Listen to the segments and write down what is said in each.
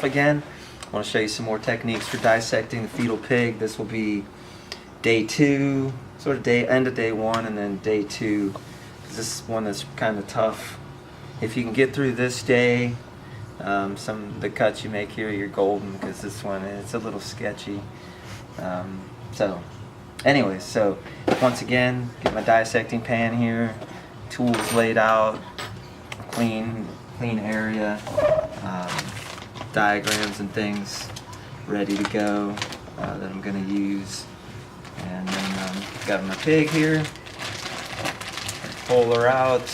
Again. I want to show you some more techniques for dissecting the fetal pig. This will be day 2, sort of end of day 1 and then day 2. This is one that's kind of tough. If you can get through this day, some of the cuts you make here, you're golden, because this one, it's a little sketchy. Anyways, so once again, get my dissecting pan here, tools laid out, clean area, diagrams and things ready to go that I'm going to use. And then got my pig here, pull her out,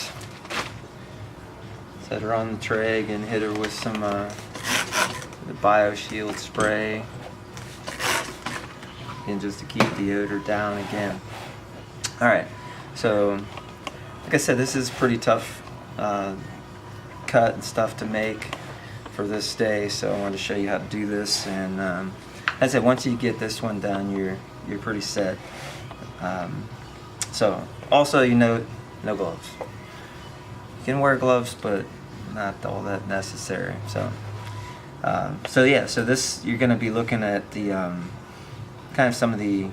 set her on the tray and hit her with some the BioShield spray, and just to keep the odor down again. Alright, so like I said, this is pretty tough cut and stuff to make for this day, so I wanted to show you how to do this. And as I said, once you get this one done, you're pretty set. So also, no gloves. You can wear gloves, but not all that necessary. So so this, you're going to be looking at the kind of some of the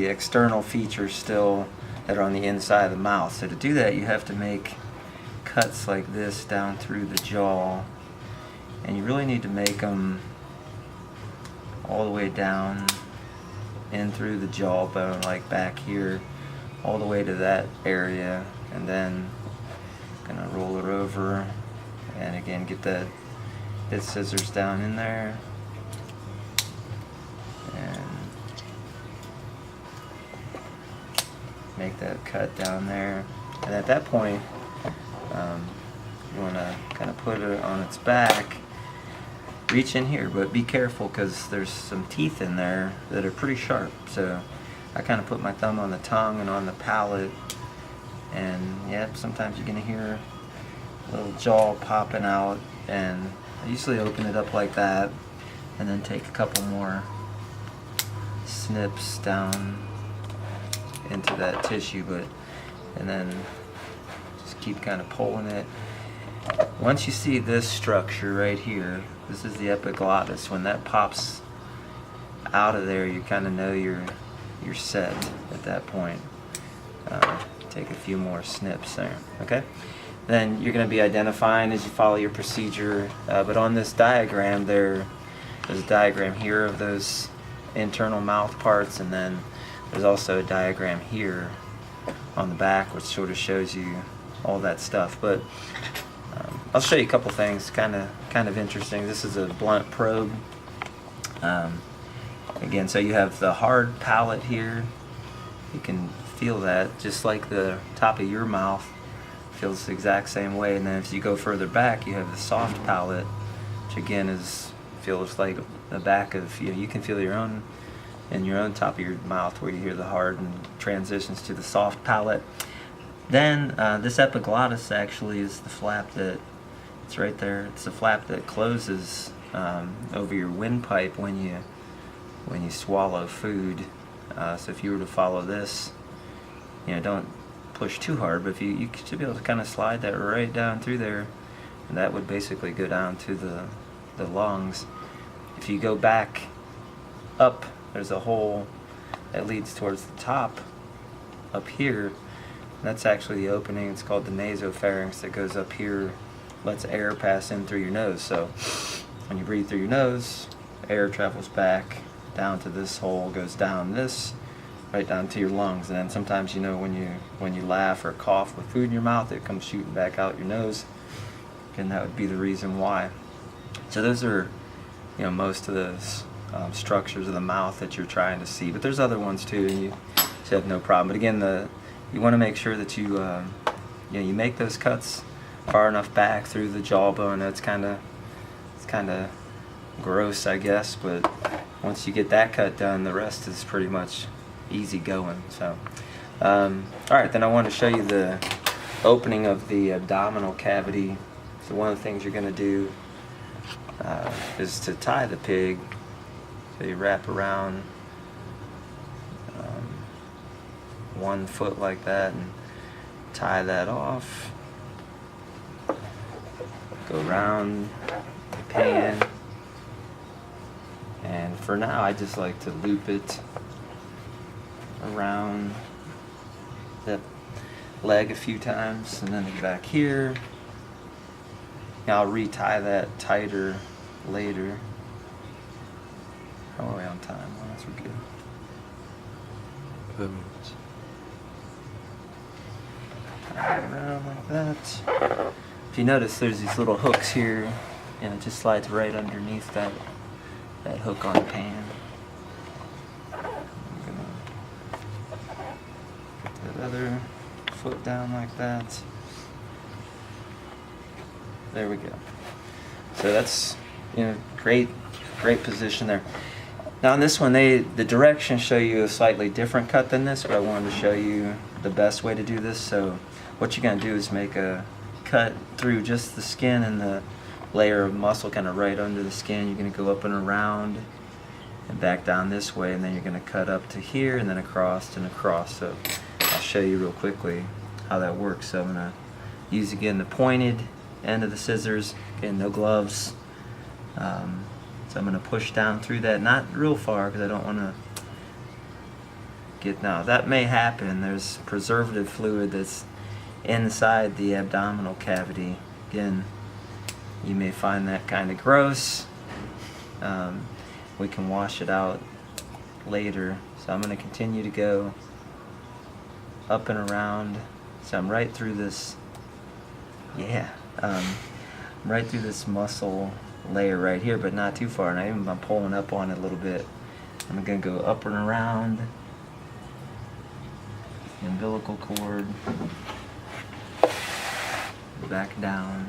external features still that are on the inside of the mouth. So to do that, you have to make cuts like this down through the jaw, and you really need to make them all the way down in through the jawbone, like back here, all the way to that area, and then gonna roll it over, and again get that scissors down in there, and make that cut down there. And at that point, you want to kind of put it on its back, reach in here, but be careful because there's some teeth in there that are pretty sharp. So I kind of put my thumb on the tongue and on the palate, and yep, sometimes you're going to hear a little jaw popping out, and I usually open it up like that and then take a couple more snips down into that tissue, and then just keep kind of pulling it. Once you see this structure right here, this is the epiglottis. When that pops out of there, you kind of know you're set at that point. Take a few more snips there. Okay. Then you're going to be identifying as you follow your procedure. But on this diagram, there's a diagram here of those internal mouth parts, and then there's also a diagram here on the back which sort of shows you all that stuff. But I'll show you a couple things kind of interesting. This is a blunt probe. Again, so you have the hard palate here. You can feel that just like the top of your mouth feels the exact same way. And then if you go further back, you have the soft palate, which again feels like the back of you can feel your own in your own top of your mouth where you hear the hard and transitions to the soft palate. Then this epiglottis actually is the flap that it's right there. It's the flap that closes over your windpipe when you swallow food. So if you were to follow this, don't push too hard, but if you should be able to kind of slide that right down through there, and that would basically go down to the lungs. If you go back up, there's a hole that leads towards the top up here. That's actually the opening. It's called the nasopharynx that goes up here, lets air pass in through your nose. So when you breathe through your nose, air travels back down to this hole, goes down this, right down to your lungs. And then sometimes when you laugh or cough with food in your mouth, it comes shooting back out your nose, and that would be the reason why. So those are most of those structures of the mouth that you're trying to see, but there's other ones too, and you should have no problem. But again, you want to make sure that you make those cuts far enough back through the jawbone. It's kind of gross, I guess, but once you get that cut done, the rest is pretty much easy going. So all right, then I want to show you the opening of the abdominal cavity. So one of the things you're going to do is to tie the pig. So you wrap around 1 foot like that and tie that off. Go around the pan, for now, I just like to loop it around the leg a few times and then get back here. Now I'll retie that tighter later. How are we on time? Well, that's good. Perfect. Around like that. If you notice, there's these little hooks here, and it just slides right underneath that hook on the pan. I'm gonna put that other foot down like that. There we go. So that's, great position there. Now on this one, the directions show you a slightly different cut than this, but I wanted to show you the best way to do this. So what you're going to do is make a cut through just the skin and the layer of muscle kind of right under the skin. You're going to go up and around and back down this way, and then you're going to cut up to here and then across and across. So I'll show you real quickly how that works. So I'm going to use again the pointed end of the scissors, again no gloves. So I'm going to push down through that, not real far because I don't want to get, now that may happen, there's preservative fluid that's inside the abdominal cavity. Again, you may find that kind of gross. We can wash it out later. So I'm going to continue to go up and around. So I'm right through this, right through this muscle layer right here, but not too far. And I'm pulling up on it a little bit. I'm going to go up and around the umbilical cord, back down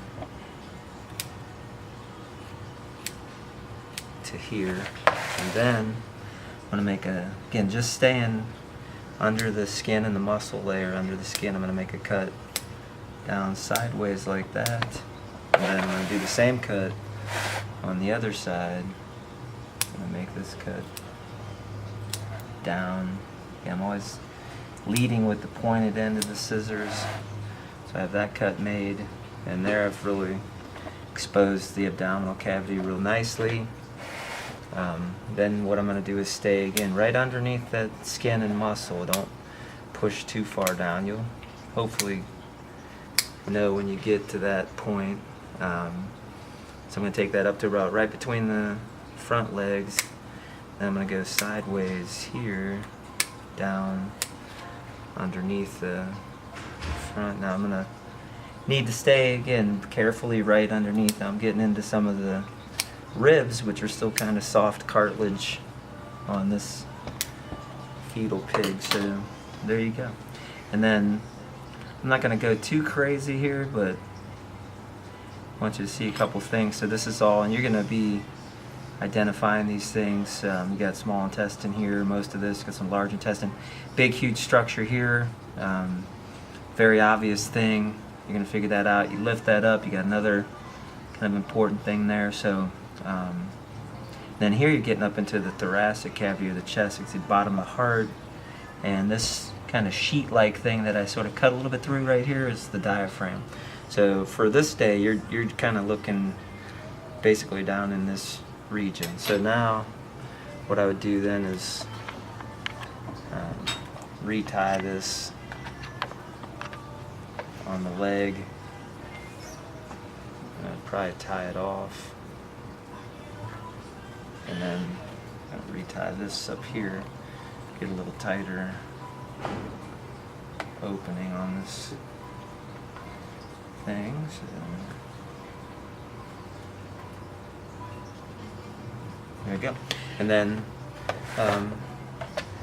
to here, and then I'm going to make again, just staying under the skin and the muscle layer under the skin, I'm going to make a cut down sideways like that, and then I'm going to do the same cut on the other side. I'm going to make this cut down. Okay, I'm always leading with the pointed end of the scissors, so I have that cut made, and there I've really exposed the abdominal cavity real nicely. Then what I'm going to do is stay again right underneath that skin and muscle. Don't push too far down. You'll hopefully know when you get to that point. So I'm going to take that up to about right between the front legs. Then I'm going to go sideways here, down underneath the front. Now I'm going to need to stay again carefully right underneath. Now I'm getting into some of the ribs, which are still kind of soft cartilage on this fetal pig. So there you go. And then I'm not going to go too crazy here, but I want you to see a couple things. So this is all, and you're going to be identifying these things. You got small intestine here, most of this, got some large intestine, big huge structure here, very obvious thing. You're going to figure that out. You lift that up, you got another kind of important thing there. So then here you're getting up into the thoracic cavity or the chest. You can see the bottom of the heart, and this kind of sheet-like thing that I sort of cut a little bit through right here is the diaphragm. So for this day, you're kind of looking basically down in this region. So now what I would do then is retie this on the leg. I'd probably tie it off, and then retie this up here, get a little tighter opening on this thing. So there we go. And then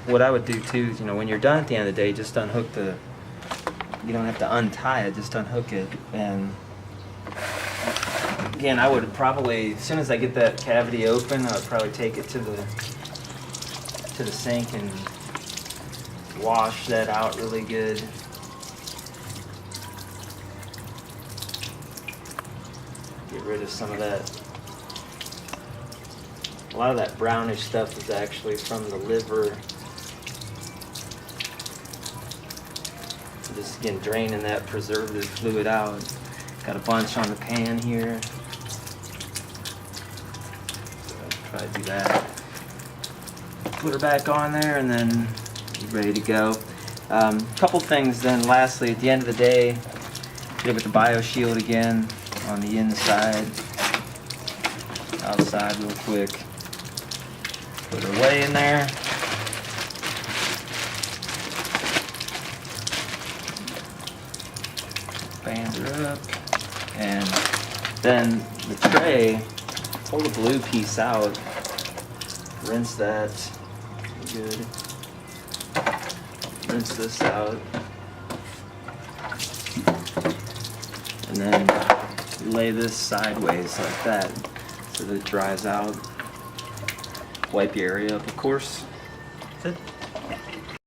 what I would do too is, when you're done at the end of the day, just unhook the, you don't have to untie it, just unhook it. And again, I would probably, as soon as I get that cavity open, I would probably take it to the sink and wash that out really good. Get rid of some of that. A lot of that brownish stuff is actually from the liver. Just again draining that preservative fluid out. Got a bunch on the pan here. So I'll try to do that. put her back on there, and then you're ready to go. Couple things then, lastly, at the end of the day, hit it with the BioShield again on the inside, outside real quick. Put her away in there. Band her up. And then the tray, pull the blue piece out, rinse that, good. Rinse this out. And then lay this sideways like that so that it dries out. Wipe your area up, of course. That's it.